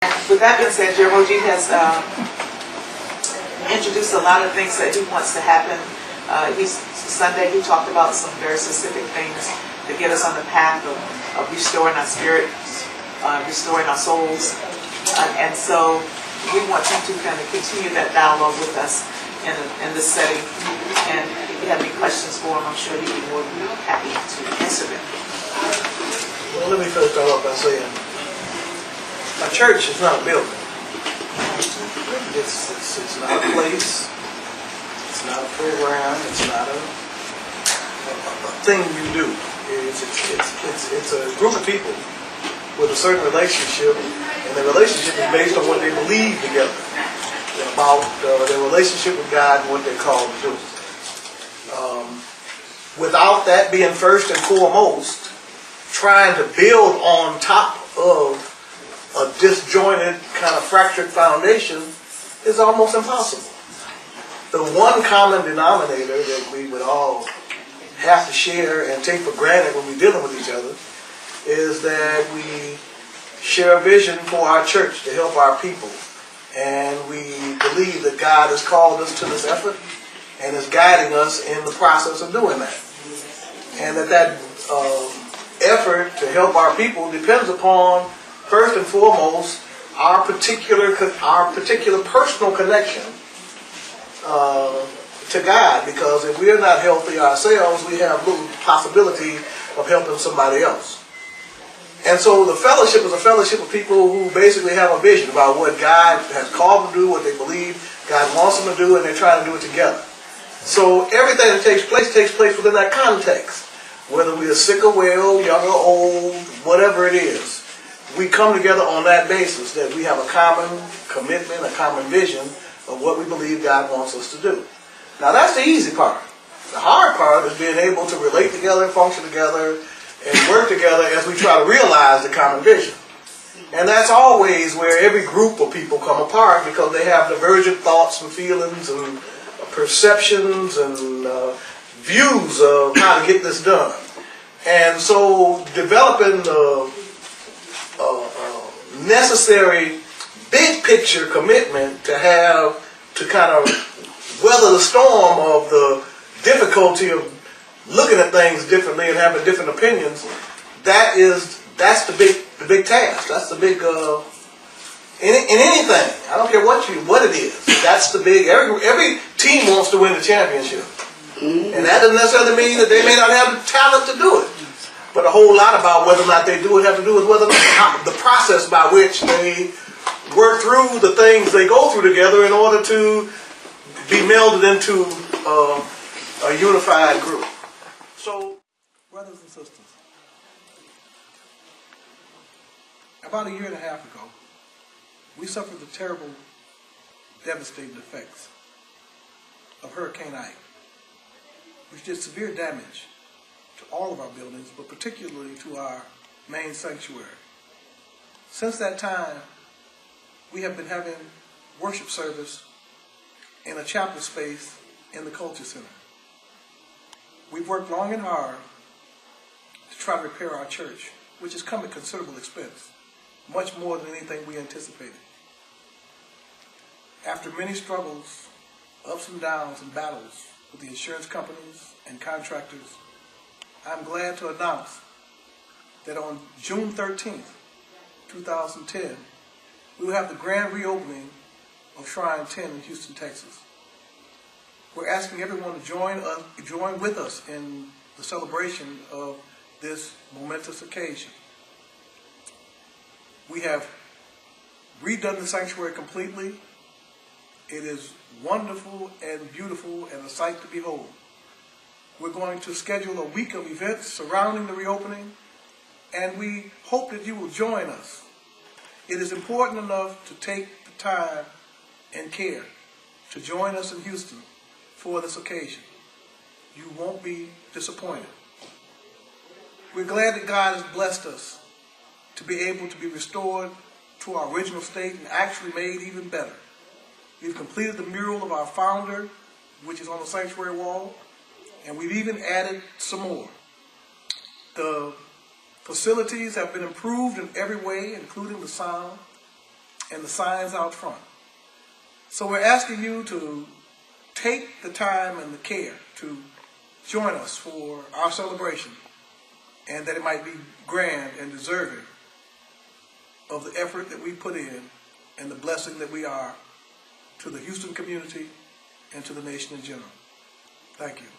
With that being said, Jaramogi has introduced a lot of things that he wants to happen. Sunday he talked about some very specific things to get us on the path of restoring our spirit, restoring our souls. And so we want him to kind of continue that dialogue with us in this setting. And if you have any questions for him, I'm sure he'd be more than happy to answer them. Well, let me first start off by saying, a church is not a building. It's not a place. It's not a program. It's not a thing you do. It's a group of people with a certain relationship, and the relationship is based on what they believe together about their relationship with God and what they're called to do. Without that being first and foremost, trying to build on top of a disjointed, kind of fractured foundation is almost impossible. The one common denominator that we would all have to share and take for granted when we're dealing with each other is that we share a vision for our church to help our people. And we believe that God has called us to this effort and is guiding us in the process of doing that. And that effort to help our people depends upon, first and foremost, our particular personal connection to God. Because if we are not healthy ourselves, we have little possibility of helping somebody else. And so the fellowship is a fellowship of people who basically have a vision about what God has called them to do, what they believe God wants them to do, and they're trying to do it together. So everything that takes place within that context. Whether we are sick or well, young or old, whatever it is, we come together on that basis, that we have a common commitment, a common vision of what we believe God wants us to do. Now that's the easy part. The hard part is being able to relate together, function together, and work together as we try to realize the common vision. And that's always where every group of people come apart, because they have divergent thoughts and feelings and perceptions and views of how to get this done. And so developing the necessary big picture commitment to kind of weather the storm of the difficulty of looking at things differently and having different opinions, that's the big task. That's the big in anything. I don't care what it is. That's the big. Every team wants to win the championship, and that doesn't necessarily mean that they may not have the talent to do it. But a whole lot about whether or not they do it have to do with whether or not the process by which they work through the things they go through together in order to be melded into a unified group. So, brothers and sisters, about a year and a half ago, we suffered the terrible, devastating effects of Hurricane Ike, which did severe damage to all of our buildings, but particularly to our main sanctuary. Since that time, we have been having worship service in a chapel space in the Culture Center. We've worked long and hard to try to repair our church, which has come at considerable expense, much more than anything we anticipated. After many struggles, ups and downs, and battles with the insurance companies and contractors, I'm glad to announce that on June 13th, 2010, we will have the grand reopening of Shrine 10 in Houston, Texas. We're asking everyone to join with us in the celebration of this momentous occasion. We have redone the sanctuary completely. It is wonderful and beautiful and a sight to behold. We're going to schedule a week of events surrounding the reopening, and we hope that you will join us. It is important enough to take the time and care to join us in Houston for this occasion. You won't be disappointed. We're glad that God has blessed us to be able to be restored to our original state and actually made even better. We've completed the mural of our founder, which is on the sanctuary wall, and we've even added some more. The facilities have been improved in every way, including the sound. and the signs out front. So we're asking you to take the time and the care to join us for our celebration, and that it might be grand and deserving of the effort that we put in and the blessing that we are to the Houston community and to the nation in general. Thank you.